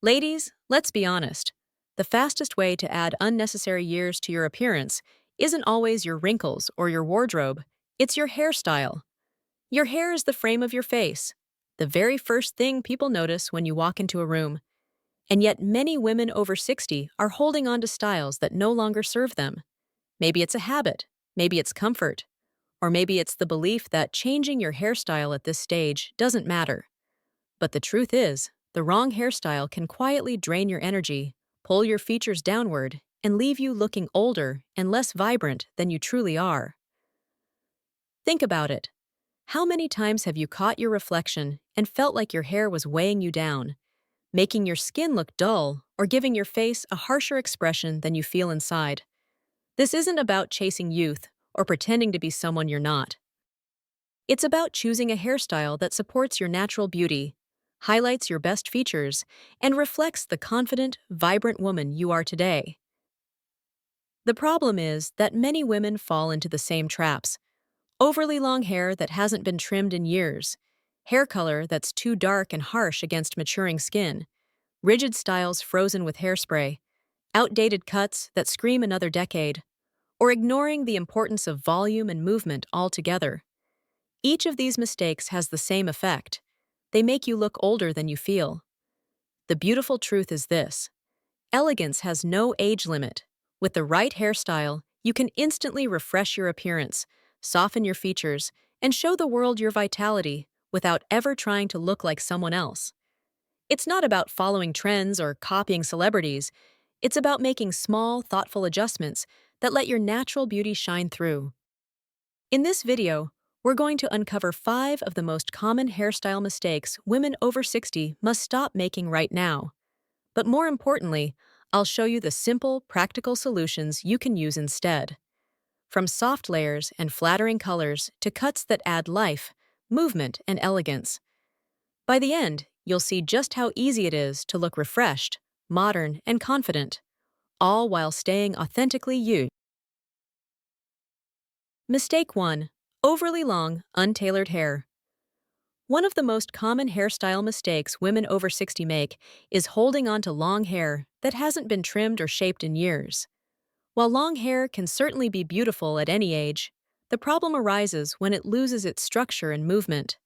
Ladies, let's be honest. The fastest way to add unnecessary years to your appearance isn't always your wrinkles or your wardrobe, it's your hairstyle. Your hair is the frame of your face, the very first thing people notice when you walk into a room. And yet, many women over 60 are holding on to styles that no longer serve them. Maybe it's a habit, maybe it's comfort, or maybe it's the belief that changing your hairstyle at this stage doesn't matter. But the truth is, the wrong hairstyle can quietly drain your energy, pull your features downward, and leave you looking older and less vibrant than you truly are. Think about it. How many times have you caught your reflection and felt like your hair was weighing you down, making your skin look dull or giving your face a harsher expression than you feel inside? This isn't about chasing youth or pretending to be someone you're not. It's about choosing a hairstyle that supports your natural beauty, highlights your best features, and reflects the confident, vibrant woman you are today. The problem is that many women fall into the same traps. Overly long hair that hasn't been trimmed in years, hair color that's too dark and harsh against maturing skin, rigid styles frozen with hairspray, outdated cuts that scream another decade, or ignoring the importance of volume and movement altogether. Each of these mistakes has the same effect. They make you look older than you feel. The beautiful truth is this: elegance has no age limit. With the right hairstyle, you can instantly refresh your appearance, soften your features, and show the world your vitality without ever trying to look like someone else. It's not about following trends or copying celebrities. It's about making small, thoughtful adjustments that let your natural beauty shine through. In this video, we're going to uncover 5 of the most common hairstyle mistakes women over 60 must stop making right now. But more importantly, I'll show you the simple, practical solutions you can use instead. From soft layers and flattering colors to cuts that add life, movement, and elegance. By the end, you'll see just how easy it is to look refreshed, modern, and confident, all while staying authentically you. Mistake 1. Overly long, untailored hair. One of the most common hairstyle mistakes women over 60 make is holding on to long hair that hasn't been trimmed or shaped in years. While long hair can certainly be beautiful at any age, the problem arises when it loses its structure and movement.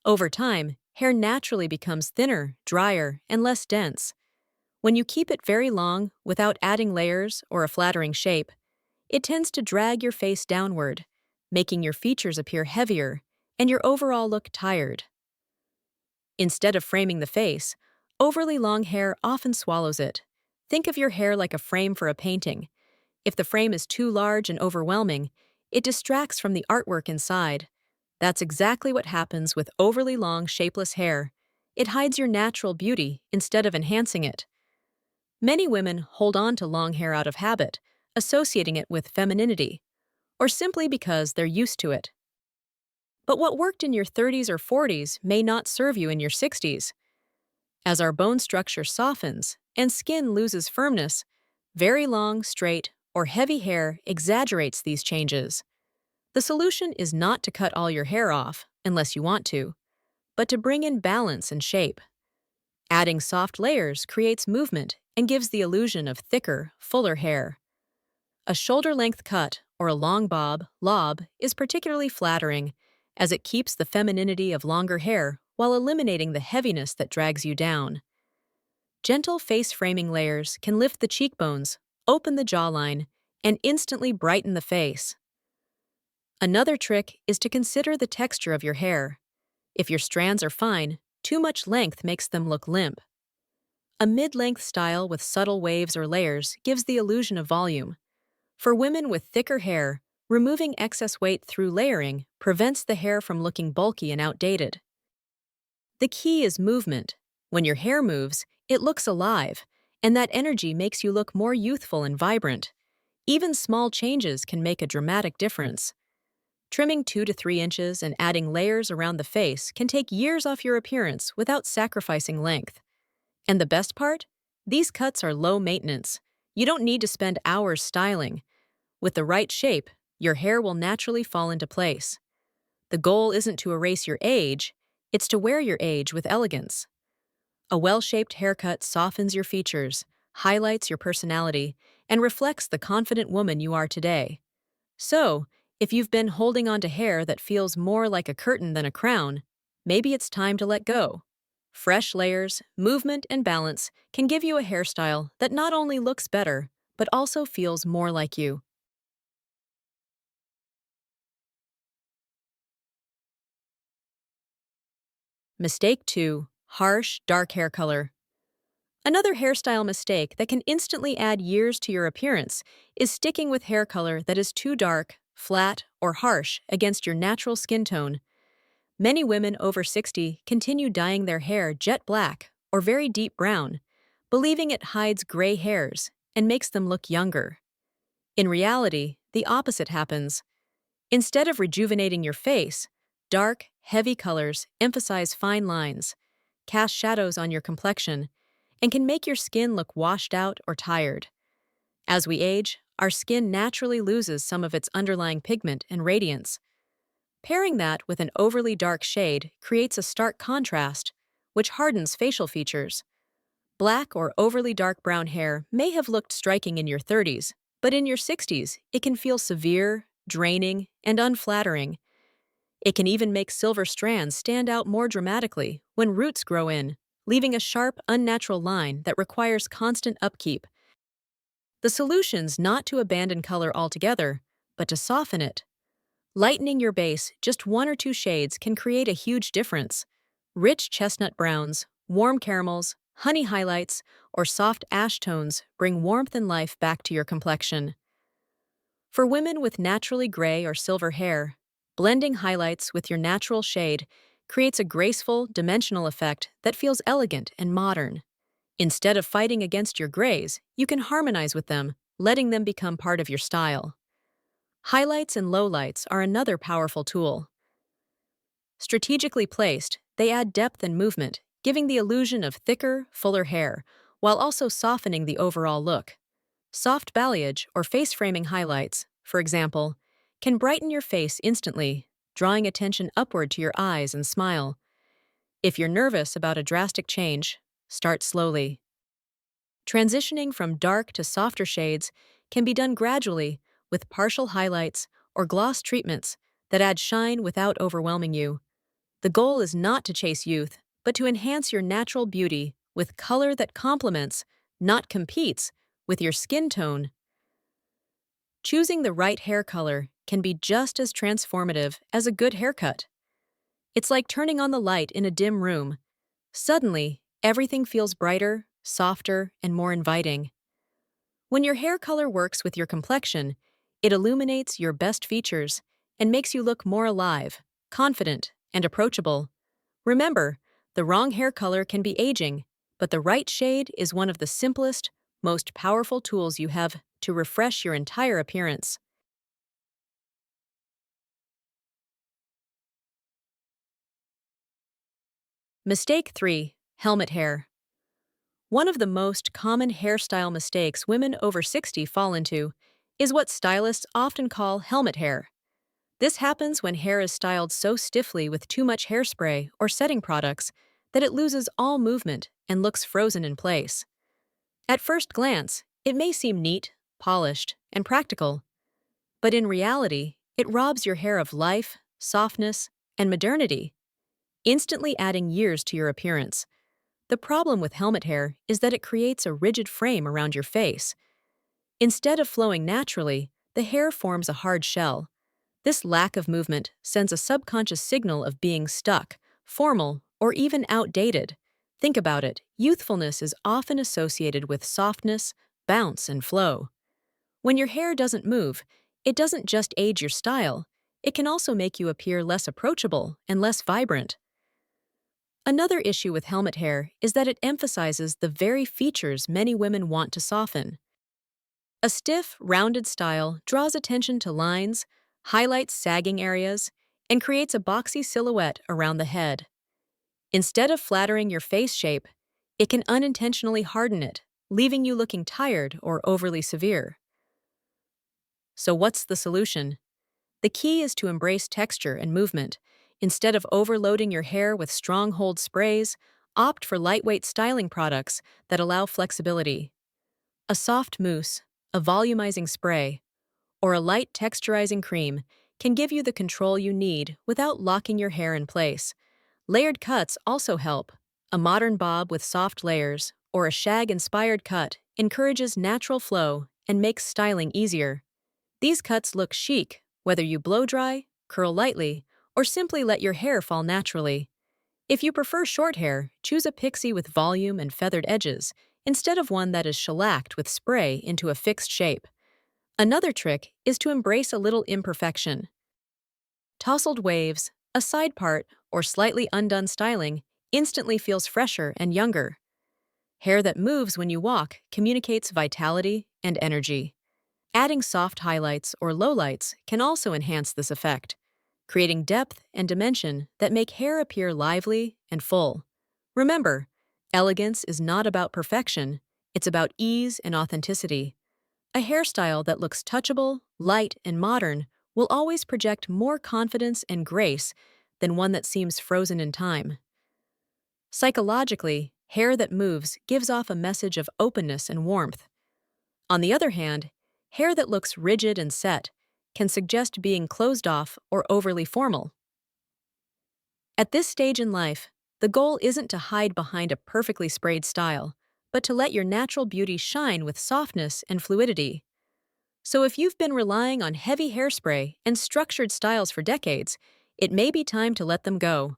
Over time, hair naturally becomes thinner, drier, and less dense. When you keep it very long without adding layers or a flattering shape, it tends to drag your face downward, making your features appear heavier and your overall look tired. Instead of framing the face, overly long hair often swallows it. Think of your hair like a frame for a painting. If the frame is too large and overwhelming, it distracts from the artwork inside. That's exactly what happens with overly long, shapeless hair. It hides your natural beauty instead of enhancing it. Many women hold on to long hair out of habit, associating it with femininity, or simply because they're used to it. But what worked in your 30s or 40s may not serve you in your 60s. As our bone structure softens and skin loses firmness, very long, straight, or heavy hair exaggerates these changes. The solution is not to cut all your hair off, unless you want to, but to bring in balance and shape. Adding soft layers creates movement and gives the illusion of thicker, fuller hair. A shoulder-length cut or a long lob is particularly flattering, as it keeps the femininity of longer hair while eliminating the heaviness that drags you down. Gentle face-framing layers can lift the cheekbones, open the jawline, and instantly brighten the face. Another trick is to consider the texture of your hair. If your strands are fine, too much length makes them look limp. A mid-length style with subtle waves or layers gives the illusion of volume. For women with thicker hair, removing excess weight through layering prevents the hair from looking bulky and outdated. The key is movement. When your hair moves, it looks alive, and that energy makes you look more youthful and vibrant. Even small changes can make a dramatic difference. Trimming 2 to 3 inches and adding layers around the face can take years off your appearance without sacrificing length. And the best part? These cuts are low maintenance. You don't need to spend hours styling. With the right shape, your hair will naturally fall into place. The goal isn't to erase your age, it's to wear your age with elegance. A well-shaped haircut softens your features, highlights your personality, and reflects the confident woman you are today. So, if you've been holding on to hair that feels more like a curtain than a crown, maybe it's time to let go. Fresh layers, movement, and balance can give you a hairstyle that not only looks better, but also feels more like you. Mistake 2. Harsh, dark hair color. Another hairstyle mistake that can instantly add years to your appearance is sticking with hair color that is too dark, flat, or harsh against your natural skin tone. Many women over 60 continue dyeing their hair jet black or very deep brown, believing it hides gray hairs and makes them look younger. In reality, the opposite happens. Instead of rejuvenating your face, dark, heavy colors emphasize fine lines, cast shadows on your complexion, and can make your skin look washed out or tired. As we age, our skin naturally loses some of its underlying pigment and radiance. Pairing that with an overly dark shade creates a stark contrast, which hardens facial features. Black or overly dark brown hair may have looked striking in your 30s, but in your 60s, it can feel severe, draining, and unflattering. It can even make silver strands stand out more dramatically when roots grow in, leaving a sharp, unnatural line that requires constant upkeep. The solution's not to abandon color altogether, but to soften it. Lightening your base just 1 or 2 shades can create a huge difference. Rich chestnut browns, warm caramels, honey highlights, or soft ash tones bring warmth and life back to your complexion. For women with naturally gray or silver hair, blending highlights with your natural shade creates a graceful, dimensional effect that feels elegant and modern. Instead of fighting against your grays, you can harmonize with them, letting them become part of your style. Highlights and lowlights are another powerful tool. Strategically placed, they add depth and movement, giving the illusion of thicker, fuller hair, while also softening the overall look. Soft balayage or face framing highlights, for example, can brighten your face instantly, drawing attention upward to your eyes and smile. If you're nervous about a drastic change, start slowly. Transitioning from dark to softer shades can be done gradually with partial highlights or gloss treatments that add shine without overwhelming you. The goal is not to chase youth, but to enhance your natural beauty with color that complements, not competes, with your skin tone. Choosing the right hair color can be just as transformative as a good haircut. It's like turning on the light in a dim room. Suddenly, everything feels brighter, softer, and more inviting. When your hair color works with your complexion, it illuminates your best features and makes you look more alive, confident, and approachable. Remember, the wrong hair color can be aging, but the right shade is one of the simplest, most powerful tools you have to refresh your entire appearance. Mistake 3. Helmet hair. One of the most common hairstyle mistakes women over 60 fall into is what stylists often call helmet hair. This happens when hair is styled so stiffly with too much hairspray or setting products that it loses all movement and looks frozen in place. At first glance, it may seem neat, polished, and practical, but in reality, it robs your hair of life, softness, and modernity, instantly adding years to your appearance. The problem with helmet hair is that it creates a rigid frame around your face. Instead of flowing naturally, the hair forms a hard shell. This lack of movement sends a subconscious signal of being stuck, formal, or even outdated. Think about it. Youthfulness is often associated with softness, bounce, and flow. When your hair doesn't move, it doesn't just age your style, it can also make you appear less approachable and less vibrant. Another issue with helmet hair is that it emphasizes the very features many women want to soften. A stiff, rounded style draws attention to lines, highlights sagging areas, and creates a boxy silhouette around the head. Instead of flattering your face shape, it can unintentionally harden it, leaving you looking tired or overly severe. So what's the solution? The key is to embrace texture and movement. Instead of overloading your hair with strong hold sprays, opt for lightweight styling products that allow flexibility. A soft mousse, a volumizing spray, or a light texturizing cream can give you the control you need without locking your hair in place. Layered cuts also help. A modern bob with soft layers or a shag-inspired cut encourages natural flow and makes styling easier. These cuts look chic, whether you blow dry, curl lightly, or simply let your hair fall naturally. If you prefer short hair, choose a pixie with volume and feathered edges, instead of one that is shellacked with spray into a fixed shape. Another trick is to embrace a little imperfection. Tousled waves, a side part, or slightly undone styling instantly feels fresher and younger. Hair that moves when you walk communicates vitality and energy. Adding soft highlights or lowlights can also enhance this effect, creating depth and dimension that make hair appear lively and full. Remember, elegance is not about perfection, it's about ease and authenticity. A hairstyle that looks touchable, light, and modern will always project more confidence and grace than one that seems frozen in time. Psychologically, hair that moves gives off a message of openness and warmth. On the other hand, hair that looks rigid and set can suggest being closed off or overly formal. At this stage in life, the goal isn't to hide behind a perfectly sprayed style, but to let your natural beauty shine with softness and fluidity. So if you've been relying on heavy hairspray and structured styles for decades, it may be time to let them go.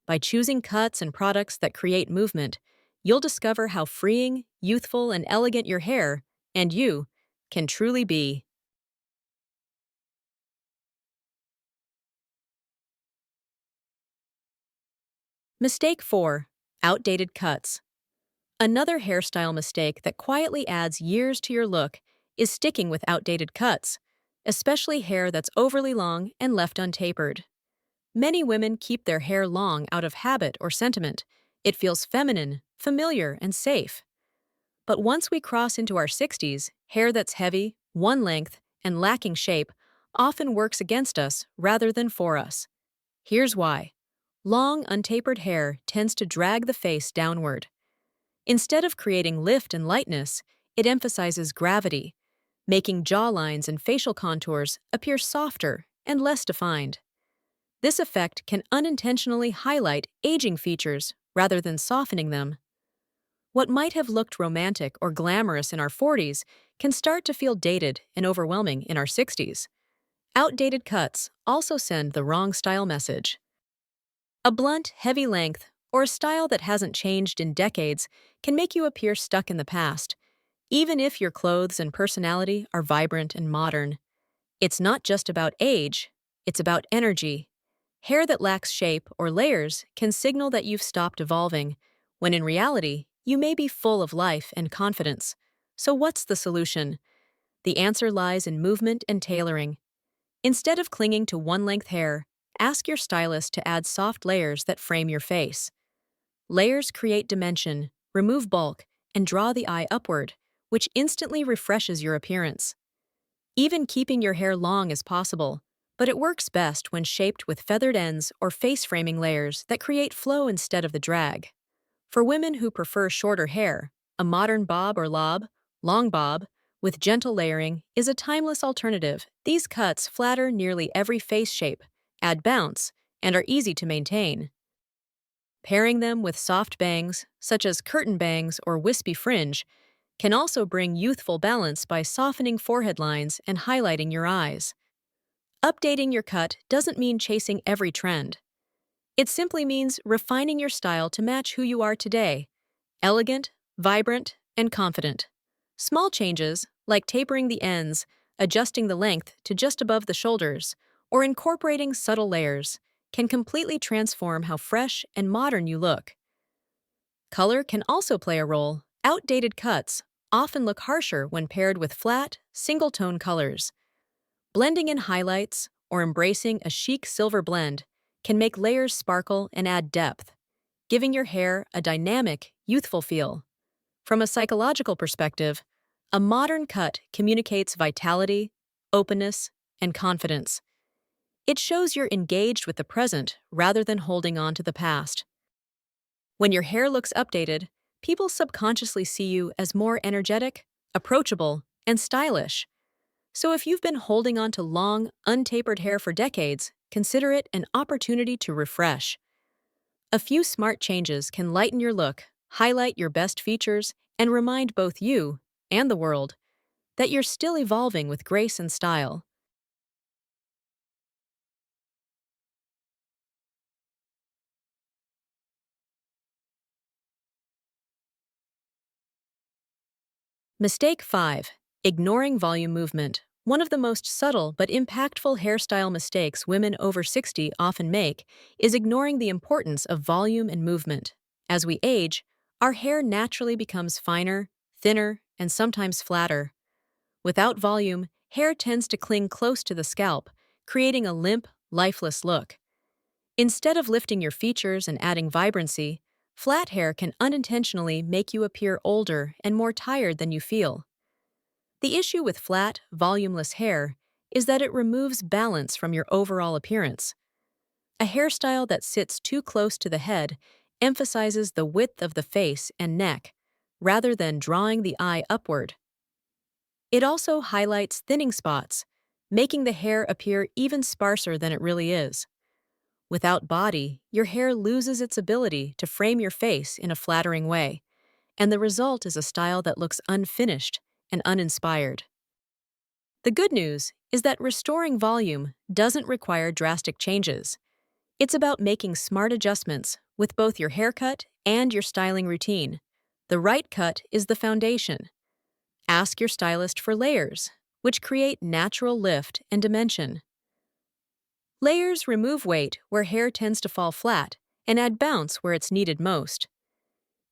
By choosing cuts and products that create movement, you'll discover how freeing, youthful, and elegant your hair, and you, can truly be. Mistake 4. Outdated cuts. Another hairstyle mistake that quietly adds years to your look is sticking with outdated cuts, especially hair that's overly long and left untapered. Many women keep their hair long out of habit or sentiment. It feels feminine, familiar, and safe. But once we cross into our 60s, hair that's heavy, one length, and lacking shape often works against us rather than for us. Here's why. Long, untapered hair tends to drag the face downward. Instead of creating lift and lightness, it emphasizes gravity, making jawlines and facial contours appear softer and less defined. This effect can unintentionally highlight aging features rather than softening them. What might have looked romantic or glamorous in our 40s can start to feel dated and overwhelming in our 60s. Outdated cuts also send the wrong style message. A blunt, heavy length, or a style that hasn't changed in decades can make you appear stuck in the past, even if your clothes and personality are vibrant and modern. It's not just about age, it's about energy. Hair that lacks shape or layers can signal that you've stopped evolving, when in reality, you may be full of life and confidence. So what's the solution? The answer lies in movement and tailoring. Instead of clinging to one-length hair, ask your stylist to add soft layers that frame your face. Layers create dimension, remove bulk, and draw the eye upward, which instantly refreshes your appearance. Even keeping your hair long is possible, but it works best when shaped with feathered ends or face-framing layers that create flow instead of the drag. For women who prefer shorter hair, a modern bob or lob, long bob, with gentle layering is a timeless alternative. These cuts flatter nearly every face shape, add bounce, and are easy to maintain. Pairing them with soft bangs, such as curtain bangs or wispy fringe, can also bring youthful balance by softening forehead lines and highlighting your eyes. Updating your cut doesn't mean chasing every trend. It simply means refining your style to match who you are today: elegant, vibrant, and confident. Small changes, like tapering the ends, adjusting the length to just above the shoulders, or incorporating subtle layers, can completely transform how fresh and modern you look. Color can also play a role. Outdated cuts often look harsher when paired with flat, single-tone colors. Blending in highlights or embracing a chic silver blend can make layers sparkle and add depth, giving your hair a dynamic, youthful feel. From a psychological perspective, a modern cut communicates vitality, openness, and confidence. It shows you're engaged with the present rather than holding on to the past. When your hair looks updated, people subconsciously see you as more energetic, approachable, and stylish. So if you've been holding on to long, untapered hair for decades, consider it an opportunity to refresh. A few smart changes can lighten your look, highlight your best features, and remind both you and the world that you're still evolving with grace and style. Mistake 5. Ignoring volume movement. One of the most subtle but impactful hairstyle mistakes women over 60 often make is ignoring the importance of volume and movement. As we age, our hair naturally becomes finer, thinner, and sometimes flatter. Without volume, hair tends to cling close to the scalp, creating a limp, lifeless look. Instead of lifting your features and adding vibrancy, flat hair can unintentionally make you appear older and more tired than you feel. The issue with flat, volumeless hair is that it removes balance from your overall appearance. A hairstyle that sits too close to the head emphasizes the width of the face and neck, rather than drawing the eye upward. It also highlights thinning spots, making the hair appear even sparser than it really is. Without body, your hair loses its ability to frame your face in a flattering way, and the result is a style that looks unfinished and uninspired. The good news is that restoring volume doesn't require drastic changes. It's about making smart adjustments with both your haircut and your styling routine. The right cut is the foundation. Ask your stylist for layers, which create natural lift and dimension. Layers remove weight where hair tends to fall flat and add bounce where it's needed most.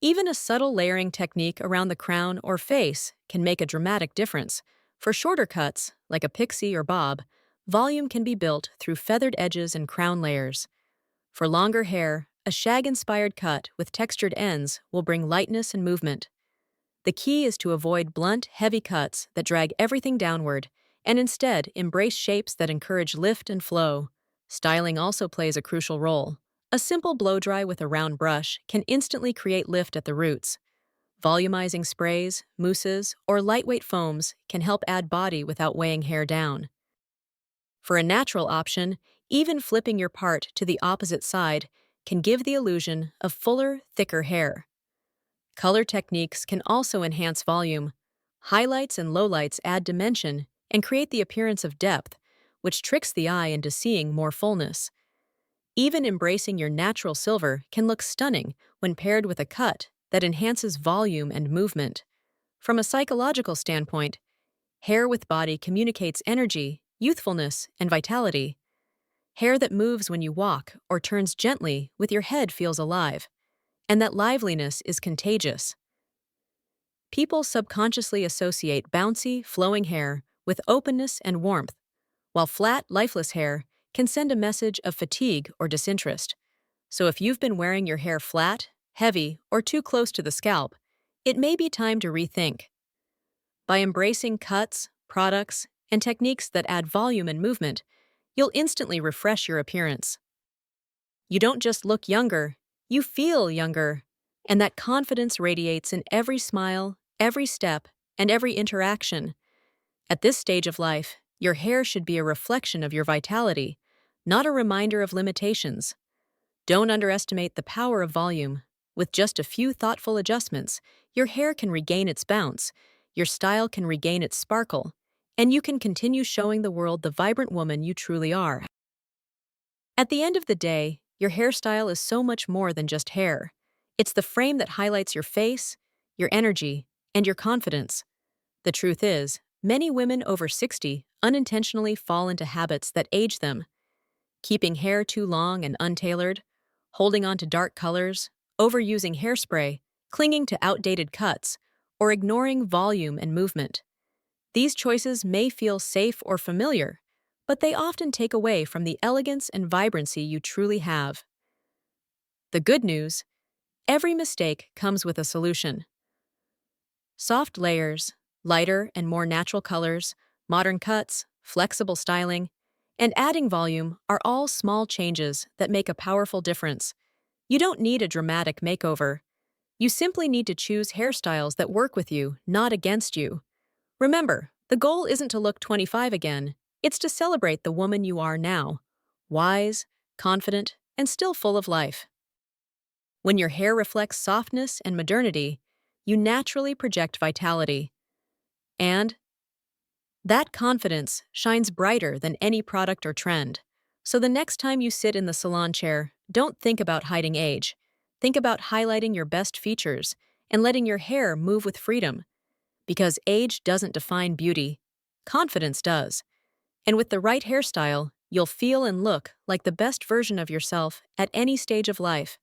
Even a subtle layering technique around the crown or face can make a dramatic difference. For shorter cuts, like a pixie or bob, volume can be built through feathered edges and crown layers. For longer hair, a shag-inspired cut with textured ends will bring lightness and movement. The key is to avoid blunt, heavy cuts that drag everything downward, and instead embrace shapes that encourage lift and flow. Styling also plays a crucial role. A simple blow-dry with a round brush can instantly create lift at the roots. Volumizing sprays, mousses, or lightweight foams can help add body without weighing hair down. For a natural option, even flipping your part to the opposite side can give the illusion of fuller, thicker hair. Color techniques can also enhance volume. Highlights and lowlights add dimension and create the appearance of depth, which tricks the eye into seeing more fullness. Even embracing your natural silver can look stunning when paired with a cut that enhances volume and movement. From a psychological standpoint, hair with body communicates energy, youthfulness, and vitality. Hair that moves when you walk or turns gently with your head feels alive, and that liveliness is contagious. People subconsciously associate bouncy, flowing hair with openness and warmth, while flat, lifeless hair can send a message of fatigue or disinterest. So if you've been wearing your hair flat, heavy, or too close to the scalp, it may be time to rethink. By embracing cuts, products, and techniques that add volume and movement, you'll instantly refresh your appearance. You don't just look younger, you feel younger, and that confidence radiates in every smile, every step, and every interaction. At this stage of life, your hair should be a reflection of your vitality, not a reminder of limitations. Don't underestimate the power of volume. With just a few thoughtful adjustments, your hair can regain its bounce, your style can regain its sparkle, and you can continue showing the world the vibrant woman you truly are. At the end of the day, your hairstyle is so much more than just hair. It's the frame that highlights your face, your energy, and your confidence. The truth is, many women over 60 unintentionally fall into habits that age them. Keeping hair too long and untailored, holding on to dark colors, overusing hairspray, clinging to outdated cuts, or ignoring volume and movement. These choices may feel safe or familiar, but they often take away from the elegance and vibrancy you truly have. The good news: every mistake comes with a solution. Soft layers, lighter and more natural colors, modern cuts, flexible styling, and adding volume are all small changes that make a powerful difference. You don't need a dramatic makeover. You simply need to choose hairstyles that work with you, not against you. Remember, the goal isn't to look 25 again, it's to celebrate the woman you are now. Wise, confident, and still full of life. When your hair reflects softness and modernity, you naturally project vitality. And that confidence shines brighter than any product or trend. So the next time you sit in the salon chair, don't think about hiding age. Think about highlighting your best features and letting your hair move with freedom. Because age doesn't define beauty, confidence does. And with the right hairstyle, you'll feel and look like the best version of yourself at any stage of life.